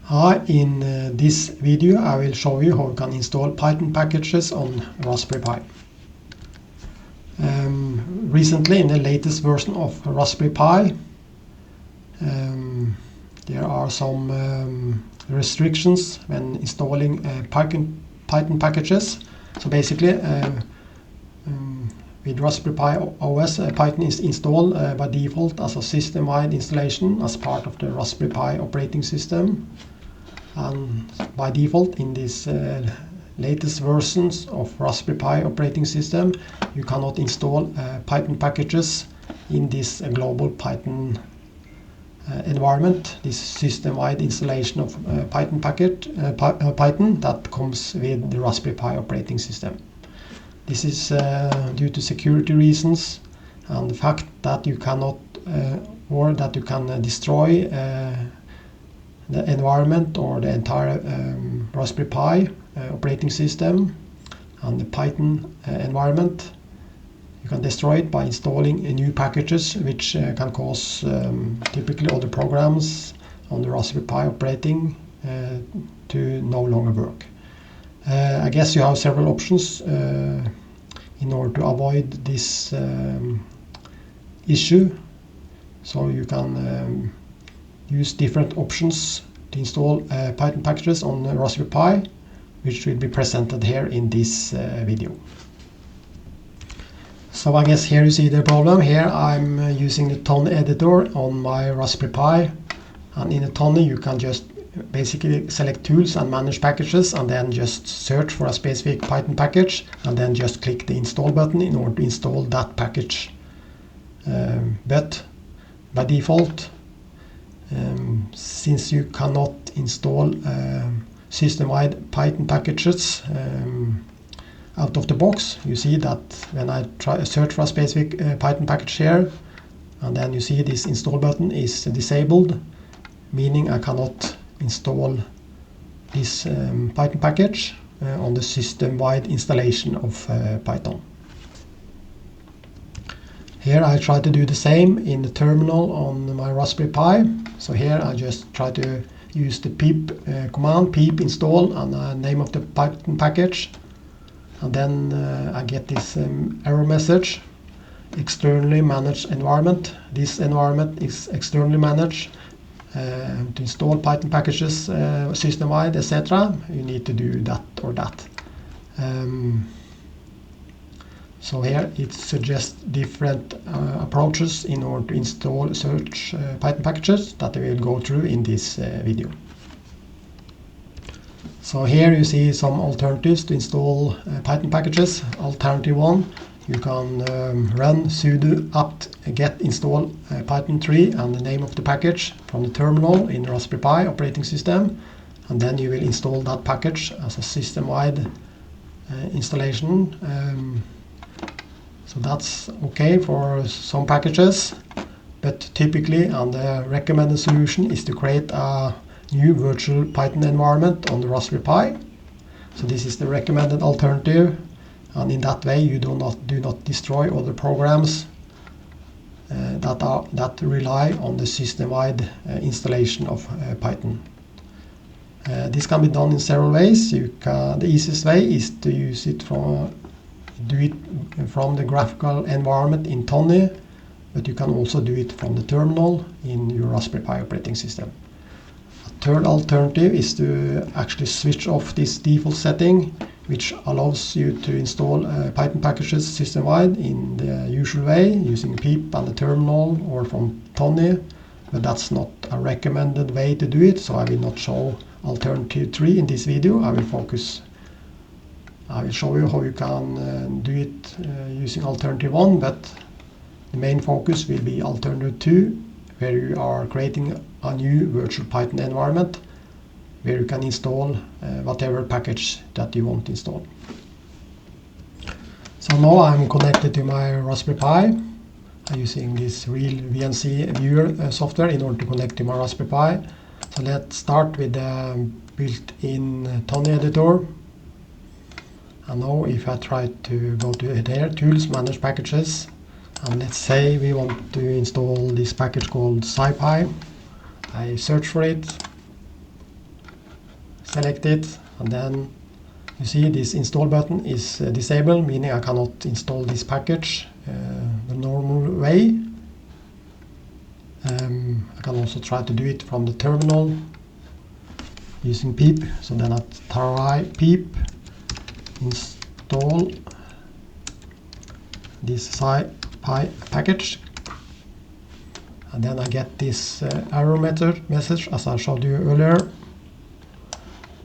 Hi, in this video I will show you how you can install Python packages on Raspberry Pi. Recently, in the latest version of Raspberry Pi, there are some restrictions when installing Python packages. So basically, with Raspberry Pi OS, Python is installed by default as a system-wide installation as part of the Raspberry Pi operating system. And by default, in these latest versions of Raspberry Pi operating system, you cannot install Python packages in this global Python environment, this system-wide installation of Python Python that comes with the Raspberry Pi operating system. This is due to security reasons and the fact that you cannot or that you can destroy the environment or the entire Raspberry Pi operating system and the Python environment. You can destroy it by installing new packages which can cause typically other programs on the Raspberry Pi operating to no longer work. I guess you have several options in order to avoid this issue. So you can use different options to install Python packages on Raspberry Pi, which will be presented here in this video. So I guess here you see the problem. Here I'm using the Tony editor on my Raspberry Pi, and in the Tony you can just basically select tools and manage packages and then just search for a specific Python package and then just click the install button in order to install that package. But by default, since you cannot install system-wide Python packages out of the box, you see that when I try search for a specific Python package here, and then you see this install button is disabled, meaning I cannot install this Python package on the system-wide installation of Python. Here I try to do the same in the terminal on my Raspberry Pi. So here I just try to use the pip command, pip install, and the name of the Python package. And then I get this error message, externally managed environment. This environment is externally managed. To install Python packages system-wide, etc. You need to do that or that. So here it suggests different approaches in order to install search Python packages that I will go through in this video. So here you see some alternatives to install Python packages. Alternative 1, you can run sudo apt get install python 3 and the name of the package from the terminal in the Raspberry Pi operating system, and then you will install that package as a system-wide installation. So that's okay for some packages, but typically, and the recommended solution is to create a new virtual Python environment on the Raspberry Pi. So this is the recommended alternative, and in that way you do not destroy other programs that rely on the system-wide installation of Python. This can be done in several ways. The easiest way is to use it do it from the graphical environment in Tony, but you can also do it from the terminal in your Raspberry Pi operating system. A third alternative is to actually switch off this default setting, which allows you to install Python packages system-wide in the usual way, using pip and the terminal or from Tony, but that's not a recommended way to do it, so I will not show alternative 3 in this video. I will show you how you can do it using alternative 1, but the main focus will be alternative 2, where you are creating a new virtual Python environment where you can install whatever package that you want to install. So now I'm connected to my Raspberry Pi. I'm using this real VNC viewer software in order to connect to my Raspberry Pi. So let's start with the built-in Tony editor. And now if I try to go to there, tools, manage packages, and let's say we want to install this package called SciPy. I search for it, select it, and then you see this install button is disabled, meaning I cannot install this package the normal way. I can also try to do it from the terminal using pip. So then I try pip install this SciPy package, and then I get this error message as I showed you earlier.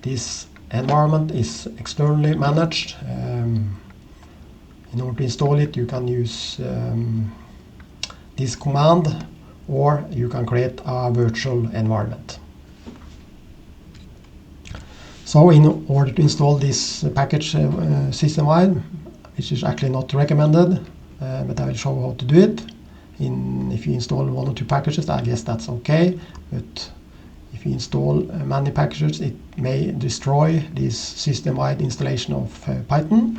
This environment is externally managed. In order to install it, you can use this command, or you can create a virtual environment. So in order to install this package system-wide, which is actually not recommended, but I will show how to do it. If you install 1 or 2 packages, I guess that's okay, but if you install many packages, it may destroy this system-wide installation of Python.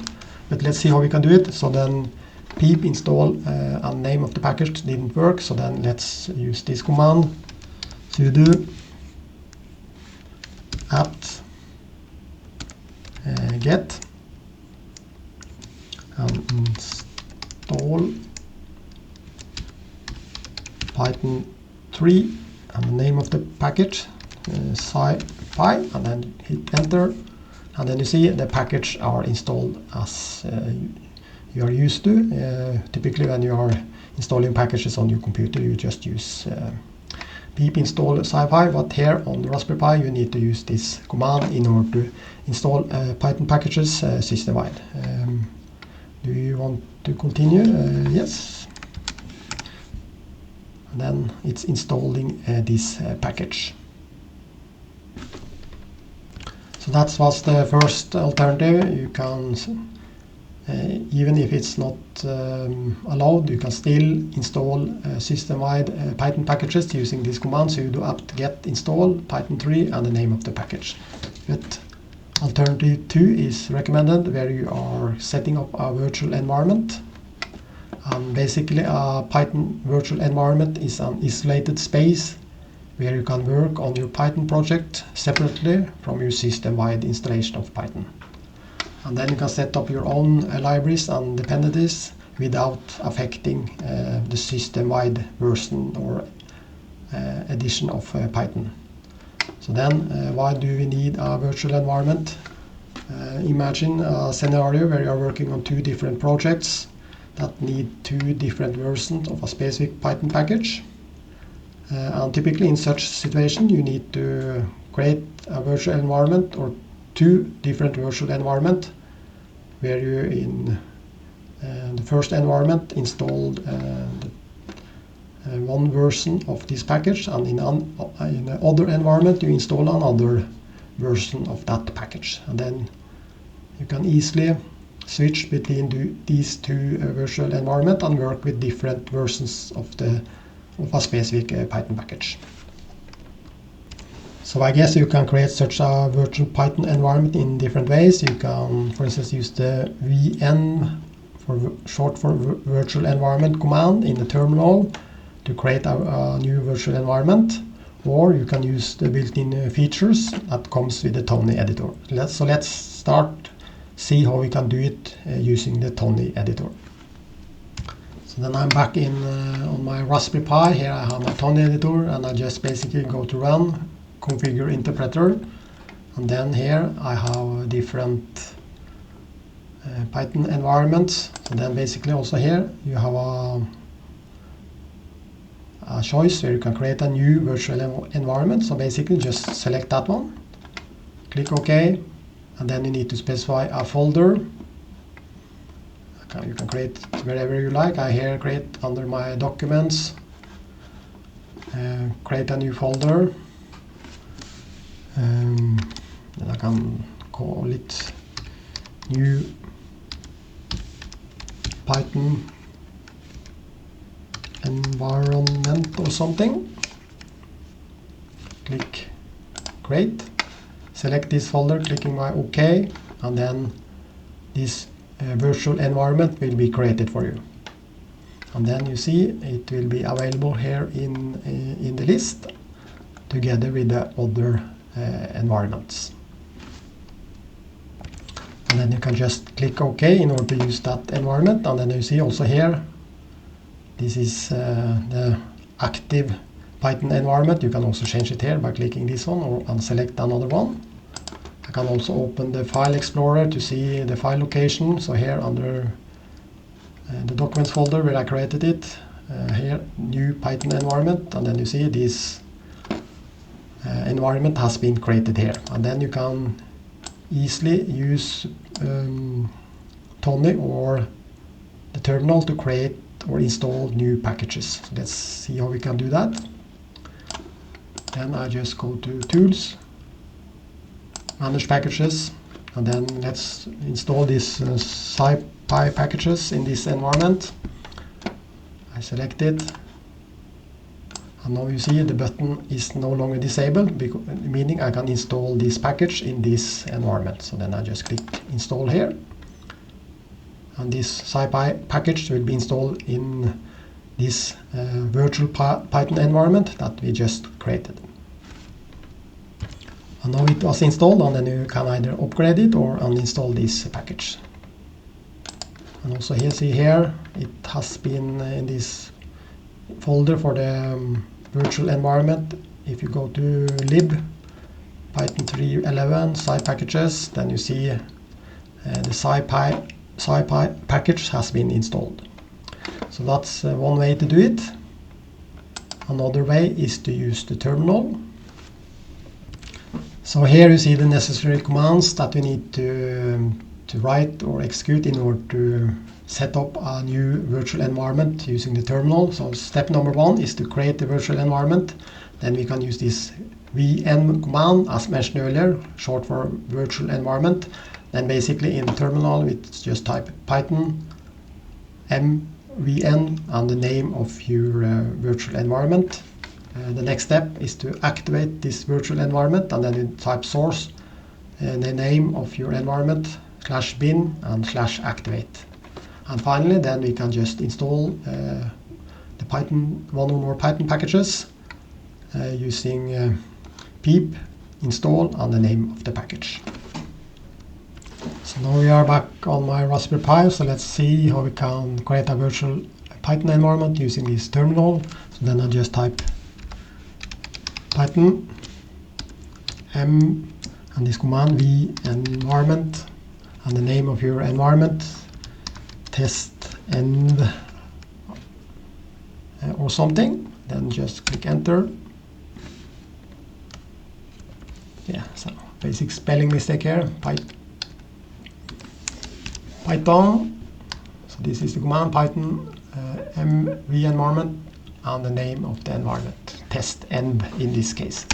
But let's see how we can do it. So then pip install and name of the package didn't work, so then let's use this command, sudo apt get and install Python 3 and the name of the package SciPy, and then hit enter, and then you see the package are installed as you are used to. Typically when you are installing packages on your computer, you just use pip install SciPy, but here on the Raspberry Pi you need to use this command in order to install Python packages system-wide. Do you want to continue? Yes. And then it's installing this package. So that was the first alternative. You can, even if it's not allowed, you can still install system-wide Python packages using this command, sudo apt get install Python 3 and the name of the package. But alternative 2 is recommended, where you are setting up a virtual environment. Basically, a Python virtual environment is an isolated space where you can work on your Python project separately from your system-wide installation of Python. And then you can set up your own libraries and dependencies without affecting the system-wide version or edition of Python. So then, why do we need a virtual environment? Imagine a scenario where you are working on 2 different projects that need 2 different versions of a specific Python package. And typically in such situation you need to create a virtual environment or 2 different virtual environments, where you in the first environment installed one version of this package, and in the other environment you install another version of that package, and then you can easily switch between these 2 virtual environments and work with different versions of a specific Python package. So I guess you can create such a virtual Python environment in different ways. You can, for instance, use the vn, short for virtual environment command in the terminal to create a new virtual environment, or you can use the built-in features that comes with the Tony editor. So let's start see how we can do it using the Tony editor. So then I'm back in on my Raspberry Pi. Here I have my Tony editor, and I just basically go to run, configure interpreter, and then here I have different Python environments. So then basically also here you have a choice where you can create a new virtual environment. So basically just select that one, click OK, and then you need to specify a folder. You can create wherever you like. I here create under my documents, create a new folder, then I can call it new Python environment or something. Click create, select this folder, clicking my OK, and then this virtual environment will be created for you. And then you see it will be available here in the list together with the other environments. And then you can just click OK in order to use that environment. And then you see also here, this is the active Python environment. You can also change it here by clicking this one and select another one. I can also open the File Explorer to see the file location. So here under the Documents folder where I created it, here, new Python environment, and then you see this environment has been created here. And then you can easily use Tony or the terminal to create or install new packages. So let's see how we can do that. Then I just go to Tools, Manage Packages, and then let's install these SciPy packages in this environment. I select it, and now you see the button is no longer disabled, meaning I can install this package in this environment. So then I just click Install here, and this SciPy package will be installed in this virtual Python environment that we just created. And now it was installed, and then you can either upgrade it or uninstall this package. And also here, see here, it has been in this folder for the virtual environment. If you go to lib Python 3.11 Sci packages, then you see the SciPy package has been installed. So that's one way to do it. Another way is to use the terminal. So here you see the necessary commands that we need to write or execute in order to set up a new virtual environment using the terminal. So step number 1 is to create the virtual environment. Then we can use this vn command as mentioned earlier, short for virtual environment. Then basically in the terminal we just type Python mvn and the name of your virtual environment. The next step is to activate this virtual environment, and then you type source, the name of your environment, /bin and /activate. And finally then we can just install the Python, one or more Python packages using pip install and the name of the package. So now we are back on my Raspberry Pi, so let's see how we can create a virtual Python environment using this terminal. So then I just type Python m and this command v environment and the name of your environment, test env or something. Then just click enter. Yeah, so basic spelling mistake here. Python. So this is the command Python mv environment and the name of the environment, test env in this case.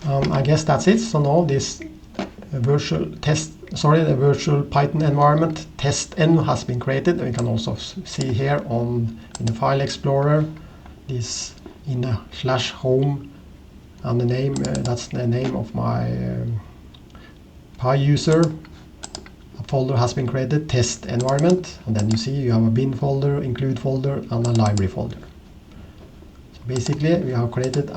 I guess that's it. So now this the virtual Python environment test env has been created. We can also see here in the File Explorer this in the /home and the name, that's the name of my Pi user. A folder has been created, test environment, and then you see you have a bin folder, include folder, and a library folder. So basically we have created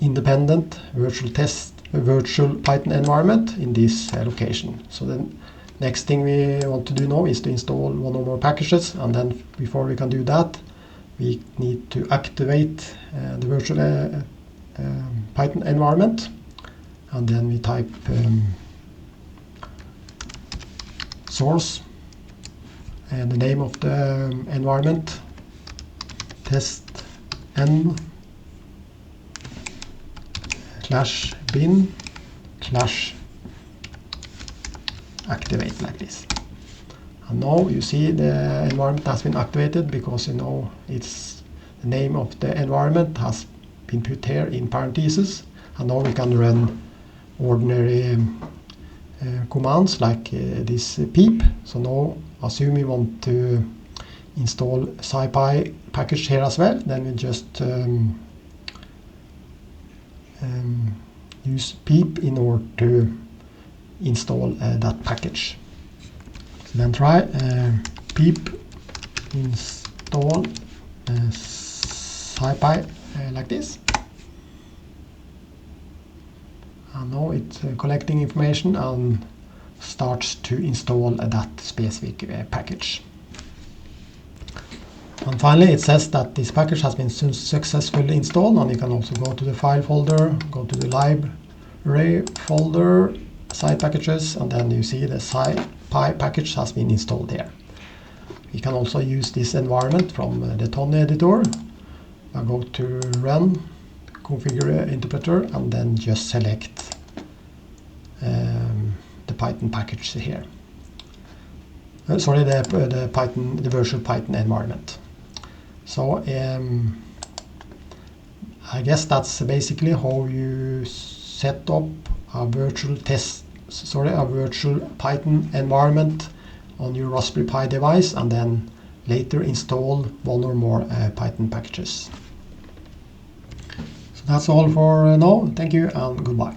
independent virtual Python environment in this location. So then next thing we want to do now is to install one or more packages, and then before we can do that we need to activate the virtual Python environment, and then we type source and the name of the environment, test env /bin /activate, like this. And now you see the environment has been activated because you know it's the name of the environment has been put here in parentheses, and now we can run ordinary commands like this pip. So now assume we want to install SciPy package here as well, then we just use pip in order to install that package. So then try pip install SciPy like this. And now it's collecting information and starts to install that specific package. And finally, it says that this package has been successfully installed, and you can also go to the file folder, go to the library folder, site packages, and then you see the SciPy package has been installed here. You can also use this environment from the Tony editor. I go to Run, Configure Interpreter, and then just select the Python package here. Sorry, the virtual Python environment. So I guess that's basically how you set up a virtual Python environment on your Raspberry Pi device, and then later install one or more Python packages. So that's all for now. Thank you and goodbye.